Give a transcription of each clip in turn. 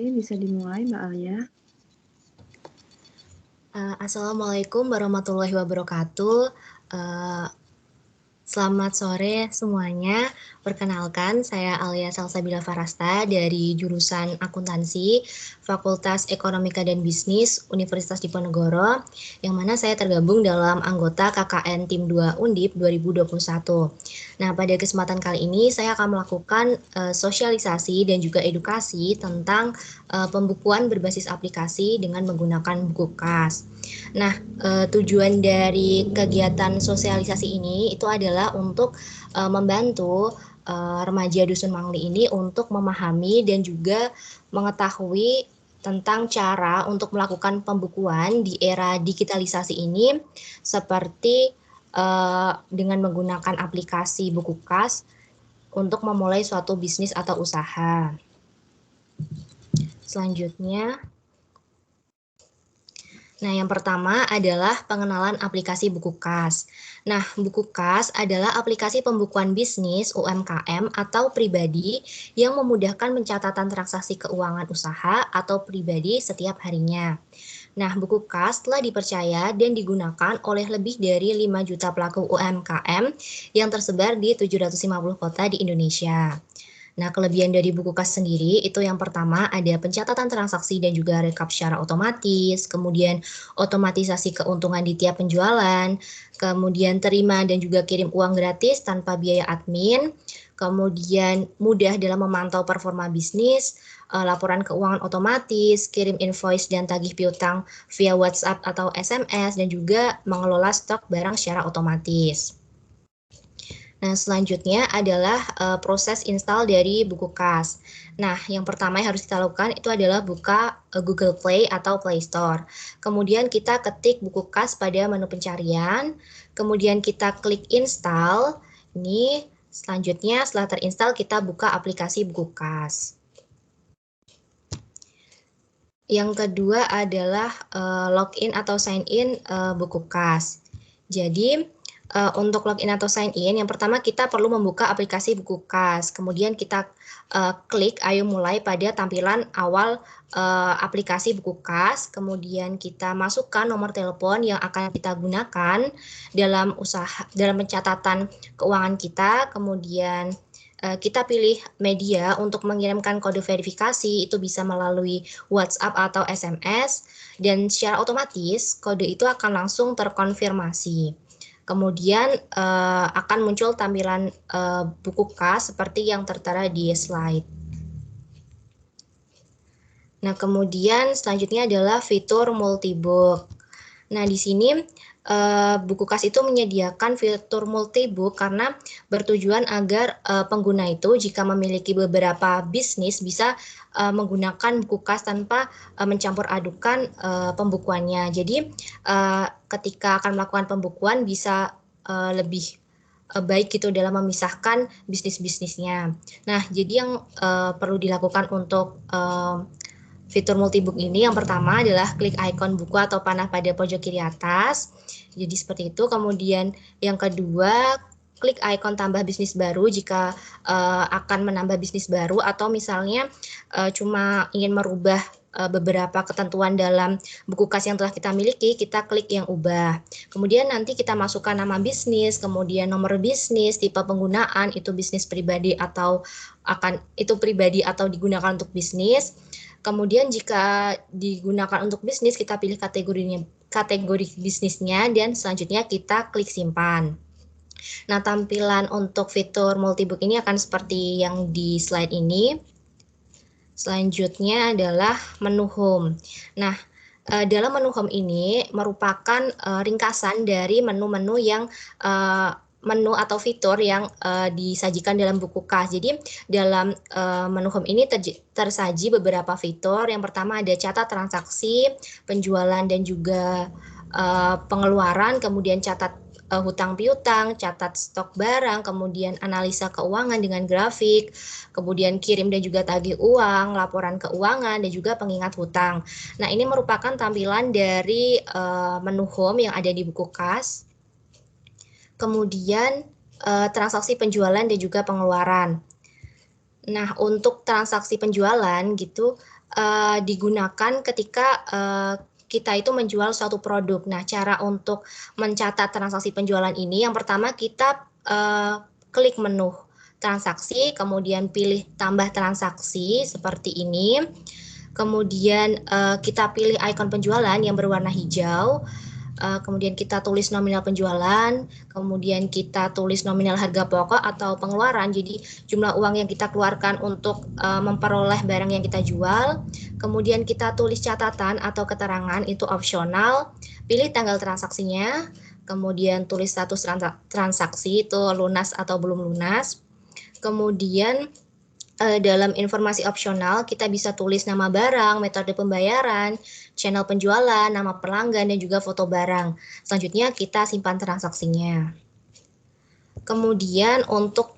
Oke, bisa dimulai Mbak Alia. Assalamualaikum warahmatullahi wabarakatuh. Selamat sore semuanya. Perkenalkan, saya Alia Salsabila Farasta dari jurusan Akuntansi, Fakultas Ekonomika dan Bisnis, Universitas Diponegoro, yang mana saya tergabung dalam anggota KKN Tim 2 Undip 2021. Nah, pada kesempatan kali ini saya akan melakukan sosialisasi dan juga edukasi tentang pembukuan berbasis aplikasi dengan menggunakan buku kas. Nah, tujuan dari kegiatan sosialisasi ini itu adalah untuk membantu remaja Dusun Mangli ini untuk memahami dan juga mengetahui tentang cara untuk melakukan pembukuan di era digitalisasi ini seperti dengan menggunakan aplikasi buku kas untuk memulai suatu bisnis atau usaha. Selanjutnya, nah, yang pertama adalah pengenalan aplikasi buku kas. Nah, buku kas adalah aplikasi pembukuan bisnis UMKM atau pribadi yang memudahkan pencatatan transaksi keuangan usaha atau pribadi setiap harinya. Nah, buku kas telah dipercaya dan digunakan oleh lebih dari 5 juta pelaku UMKM yang tersebar di 750 kota di Indonesia. Nah, kelebihan dari buku kas sendiri itu yang pertama ada pencatatan transaksi dan juga rekap secara otomatis, kemudian otomatisasi keuntungan di tiap penjualan, kemudian terima dan juga kirim uang gratis tanpa biaya admin, kemudian mudah dalam memantau performa bisnis, laporan keuangan otomatis, kirim invoice dan tagih piutang via WhatsApp atau SMS, dan juga mengelola stok barang secara otomatis. Nah, selanjutnya adalah proses install dari buku kas. Nah, yang pertama yang harus kita lakukan itu adalah buka Google Play atau Play Store. Kemudian kita ketik buku kas pada menu pencarian, kemudian kita klik install. Ini selanjutnya setelah terinstall kita buka aplikasi buku kas. Yang kedua adalah login atau sign in buku kas. Jadi untuk login atau sign in, yang pertama kita perlu membuka aplikasi buku kas. Kemudian kita klik ayo mulai pada tampilan awal aplikasi buku kas. Kemudian kita masukkan nomor telepon yang akan kita gunakan dalam pencatatan keuangan kita. Kemudian kita pilih media untuk mengirimkan kode verifikasi, itu bisa melalui WhatsApp atau SMS, dan secara otomatis kode itu akan langsung terkonfirmasi. Kemudian akan muncul tampilan buku kas seperti yang tertera di slide. Nah, kemudian selanjutnya adalah fitur multibook. Nah, di sini buku kas itu menyediakan fitur multibook karena bertujuan agar pengguna itu jika memiliki beberapa bisnis bisa menggunakan buku kas tanpa mencampur adukan pembukuannya. Jadi ketika akan melakukan pembukuan bisa lebih baik gitu dalam memisahkan bisnis-bisnisnya. Nah, jadi yang perlu dilakukan untuk fitur multibook ini yang pertama adalah klik ikon buku atau panah pada pojok kiri atas. Jadi seperti itu. Kemudian yang kedua, klik ikon tambah bisnis baru jika akan menambah bisnis baru atau misalnya cuma ingin merubah beberapa ketentuan dalam buku kas yang telah kita miliki, kita klik yang ubah. Kemudian nanti kita masukkan nama bisnis, kemudian nomor bisnis, tipe penggunaan, itu bisnis pribadi atau digunakan untuk bisnis. Kemudian jika digunakan untuk bisnis, kita pilih kategori bisnisnya dan selanjutnya kita klik simpan. Nah, tampilan untuk fitur multibook ini akan seperti yang di slide ini. Selanjutnya adalah menu home. Nah, dalam menu home ini merupakan ringkasan dari menu-menu yang menu atau fitur yang disajikan dalam buku kas. Jadi dalam menu home ini tersaji beberapa fitur. Yang pertama ada catat transaksi, penjualan dan juga pengeluaran, kemudian catat hutang piutang, catat stok barang, kemudian analisa keuangan dengan grafik, kemudian kirim dan juga tagih uang, laporan keuangan, dan juga pengingat hutang. Nah, ini merupakan tampilan dari menu home yang ada di buku kas. Kemudian transaksi penjualan dan juga pengeluaran. Nah, untuk transaksi penjualan gitu, digunakan ketika kita itu menjual suatu produk. Nah, cara untuk mencatat transaksi penjualan ini, yang pertama kita klik menu transaksi, kemudian pilih tambah transaksi seperti ini. Kemudian kita pilih ikon penjualan yang berwarna hijau. Kemudian kita tulis nominal penjualan, kemudian kita tulis nominal harga pokok atau pengeluaran, jadi jumlah uang yang kita keluarkan untuk memperoleh barang yang kita jual. Kemudian kita tulis catatan atau keterangan, itu opsional. Pilih tanggal transaksinya, kemudian tulis status transaksi, itu lunas atau belum lunas. Kemudian dalam informasi opsional kita bisa tulis nama barang, metode pembayaran, channel penjualan, nama pelanggan, dan juga foto barang. Selanjutnya kita simpan transaksinya. Kemudian untuk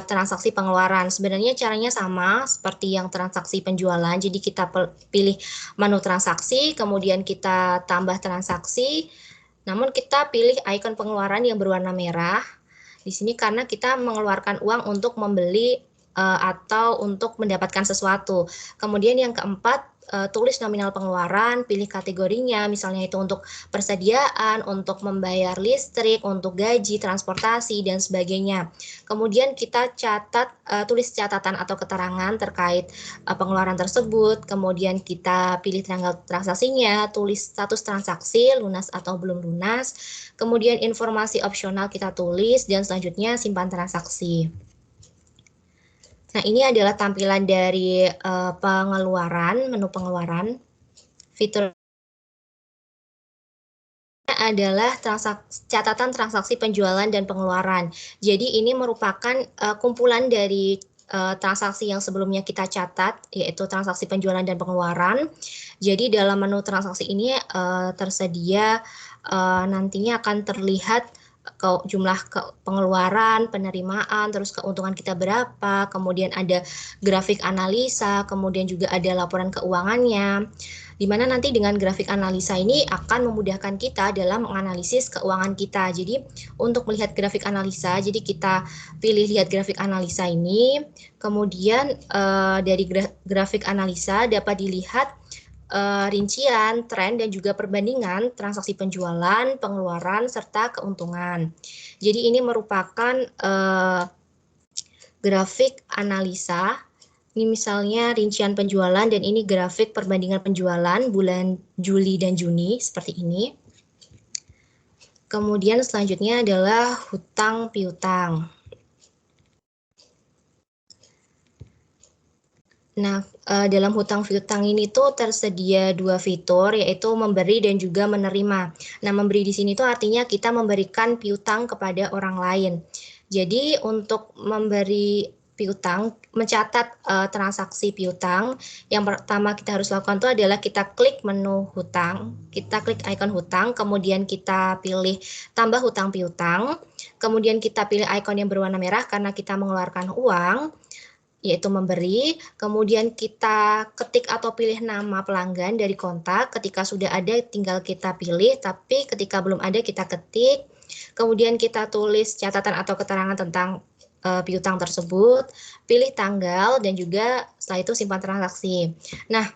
transaksi pengeluaran, sebenarnya caranya sama seperti yang transaksi penjualan. Jadi kita pilih menu transaksi, kemudian kita tambah transaksi, namun kita pilih ikon pengeluaran yang berwarna merah. Di sini karena kita mengeluarkan uang untuk membeli atau untuk mendapatkan sesuatu. Kemudian yang keempat, tulis nominal pengeluaran, pilih kategorinya, misalnya itu untuk persediaan, untuk membayar listrik, untuk gaji, transportasi, dan sebagainya. Kemudian kita tulis catatan atau keterangan terkait pengeluaran tersebut, kemudian kita pilih tanggal transaksinya, tulis status transaksi, lunas atau belum lunas, kemudian informasi opsional kita tulis, dan selanjutnya simpan transaksi. Nah, ini adalah tampilan dari pengeluaran, menu pengeluaran. Fitur adalah catatan transaksi penjualan dan pengeluaran. Jadi ini merupakan kumpulan dari transaksi yang sebelumnya kita catat, yaitu transaksi penjualan dan pengeluaran. Jadi dalam menu transaksi ini tersedia nantinya akan terlihat jumlah pengeluaran, penerimaan, terus keuntungan kita berapa, kemudian ada grafik analisa, kemudian juga ada laporan keuangannya, di mana nanti dengan grafik analisa ini akan memudahkan kita dalam menganalisis keuangan kita. Jadi untuk melihat grafik analisa, jadi kita pilih lihat grafik analisa ini, kemudian dari grafik analisa dapat dilihat rincian, tren, dan juga perbandingan transaksi penjualan, pengeluaran, serta keuntungan. Jadi ini merupakan grafik analisa. Ini misalnya rincian penjualan, dan ini grafik perbandingan penjualan bulan Juli dan Juni, seperti ini. Kemudian selanjutnya adalah hutang piutang. Nah, dalam hutang piutang ini tuh tersedia dua fitur, yaitu memberi dan juga menerima. Nah, memberi di sini tuh artinya kita memberikan piutang kepada orang lain. Jadi untuk memberi piutang, mencatat transaksi piutang, yang pertama kita harus lakukan itu adalah kita klik menu hutang, kita klik ikon hutang, kemudian kita pilih tambah hutang piutang, kemudian kita pilih ikon yang berwarna merah karena kita mengeluarkan uang, yaitu memberi, kemudian kita ketik atau pilih nama pelanggan dari kontak, ketika sudah ada tinggal kita pilih, tapi ketika belum ada kita ketik, kemudian kita tulis catatan atau keterangan tentang piutang tersebut, pilih tanggal, dan juga setelah itu simpan transaksi. Nah,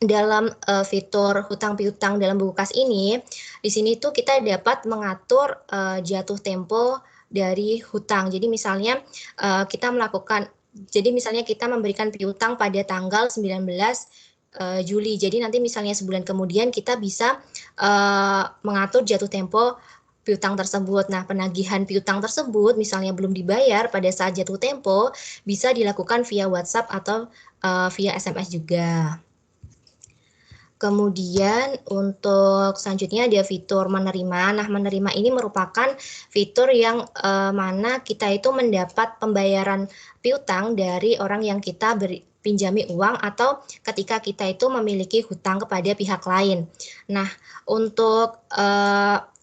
dalam fitur hutang piutang dalam buku kas ini, di sini tuh kita dapat mengatur jatuh tempo dari hutang. Jadi misalnya kita melakukan, jadi misalnya kita memberikan piutang pada tanggal 19 Juli. Jadi nanti misalnya sebulan kemudian kita bisa mengatur jatuh tempo piutang tersebut. Nah, penagihan piutang tersebut misalnya belum dibayar pada saat jatuh tempo bisa dilakukan via WhatsApp atau via SMS juga. Kemudian untuk selanjutnya ada fitur menerima. Nah, menerima ini merupakan fitur yang mana kita itu mendapat pembayaran piutang dari orang yang kita pinjami uang, atau ketika kita itu memiliki hutang kepada pihak lain. Nah, untuk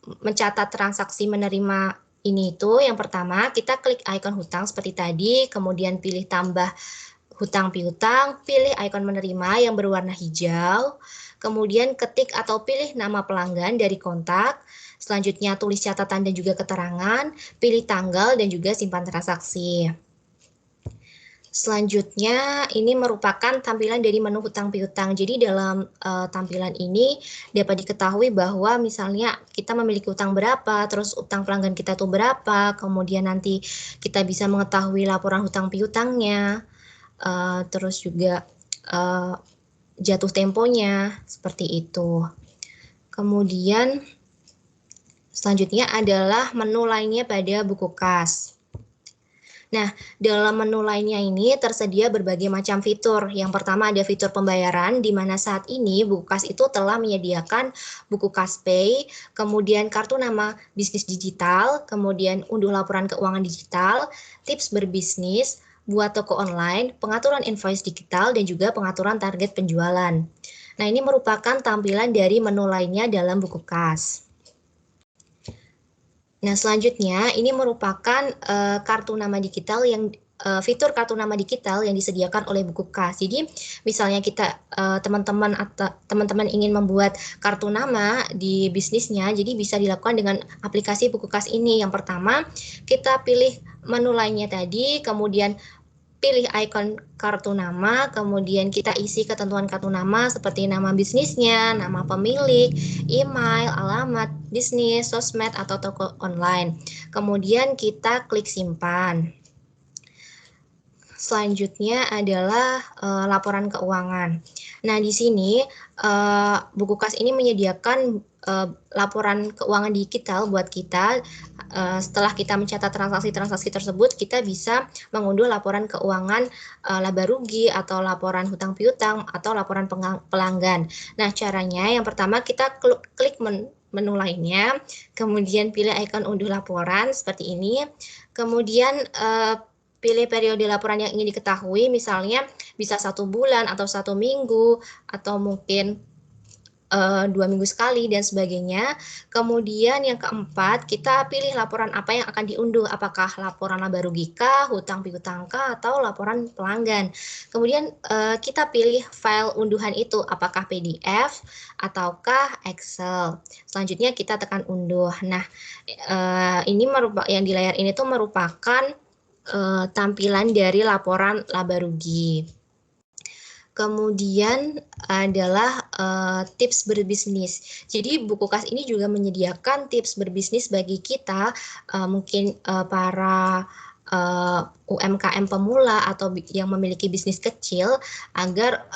mencatat transaksi menerima ini itu yang pertama kita klik ikon hutang seperti tadi, kemudian pilih tambah hutang piutang, pilih ikon menerima yang berwarna hijau, kemudian ketik atau pilih nama pelanggan dari kontak, selanjutnya tulis catatan dan juga keterangan, pilih tanggal, dan juga simpan transaksi. Selanjutnya, ini merupakan tampilan dari menu hutang piutang. Jadi dalam tampilan ini dapat diketahui bahwa misalnya kita memiliki utang berapa, terus utang pelanggan kita tuh berapa, kemudian nanti kita bisa mengetahui laporan hutang piutangnya, terus juga jatuh temponya, seperti itu. Kemudian selanjutnya adalah menu lainnya pada buku kas. Nah, dalam menu lainnya ini tersedia berbagai macam fitur. Yang pertama ada fitur pembayaran, di mana saat ini buku kas itu telah menyediakan buku kas pay, kemudian kartu nama bisnis digital, kemudian unduh laporan keuangan digital, tips berbisnis, buat toko online, pengaturan invoice digital, dan juga pengaturan target penjualan. Nah, ini merupakan tampilan dari menu lainnya dalam buku kas. Nah, selanjutnya ini merupakan kartu nama digital yang fitur kartu nama digital yang disediakan oleh buku kas. Jadi, misalnya kita teman-teman ingin membuat kartu nama di bisnisnya, jadi bisa dilakukan dengan aplikasi buku kas ini. Yang pertama, kita pilih menu lainnya tadi, kemudian pilih ikon kartu nama, kemudian kita isi ketentuan kartu nama seperti nama bisnisnya, nama pemilik, email, alamat bisnis, sosmed, atau toko online. Kemudian kita klik simpan. Selanjutnya adalah laporan keuangan. Nah, di sini buku kas ini menyediakan laporan keuangan digital buat kita. Setelah kita mencatat transaksi-transaksi tersebut, kita bisa mengunduh laporan keuangan laba rugi atau laporan hutang piutang atau laporan pelanggan. Nah, caranya yang pertama kita klik menu lainnya, kemudian pilih ikon unduh laporan seperti ini, kemudian pilih periode laporan yang ingin diketahui, misalnya bisa 1 bulan atau 1 minggu atau mungkin 2 minggu sekali dan sebagainya. Kemudian yang keempat, kita pilih laporan apa yang akan diunduh, apakah laporan laba rugi kah, hutang piutang kah, atau laporan pelanggan. Kemudian kita pilih file unduhan itu, apakah PDF ataukah Excel. Selanjutnya kita tekan unduh. Nah, ini yang di layar ini tuh merupakan tampilan dari laporan laba rugi. Kemudian adalah tips berbisnis. Jadi buku kas ini juga menyediakan tips berbisnis bagi kita, mungkin para UMKM pemula atau yang memiliki bisnis kecil agar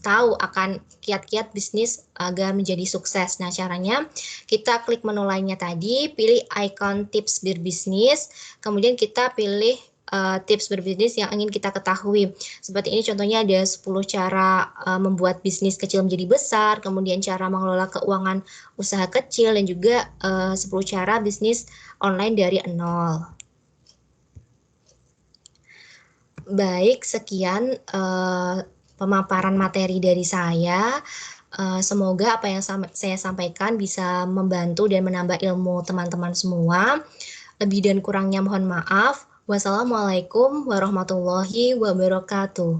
tahu akan kiat-kiat bisnis agar menjadi sukses. Nah, caranya kita klik menu lainnya tadi, pilih ikon tips berbisnis, kemudian kita pilih tips berbisnis yang ingin kita ketahui. Seperti ini contohnya ada 10 cara membuat bisnis kecil menjadi besar, kemudian cara mengelola keuangan usaha kecil, dan juga 10 cara bisnis online dari nol. Baik, sekian pemaparan materi dari saya. Semoga apa yang saya sampaikan bisa membantu dan menambah ilmu teman-teman semua. Lebih dan kurangnya mohon maaf. Wassalamualaikum warahmatullahi wabarakatuh.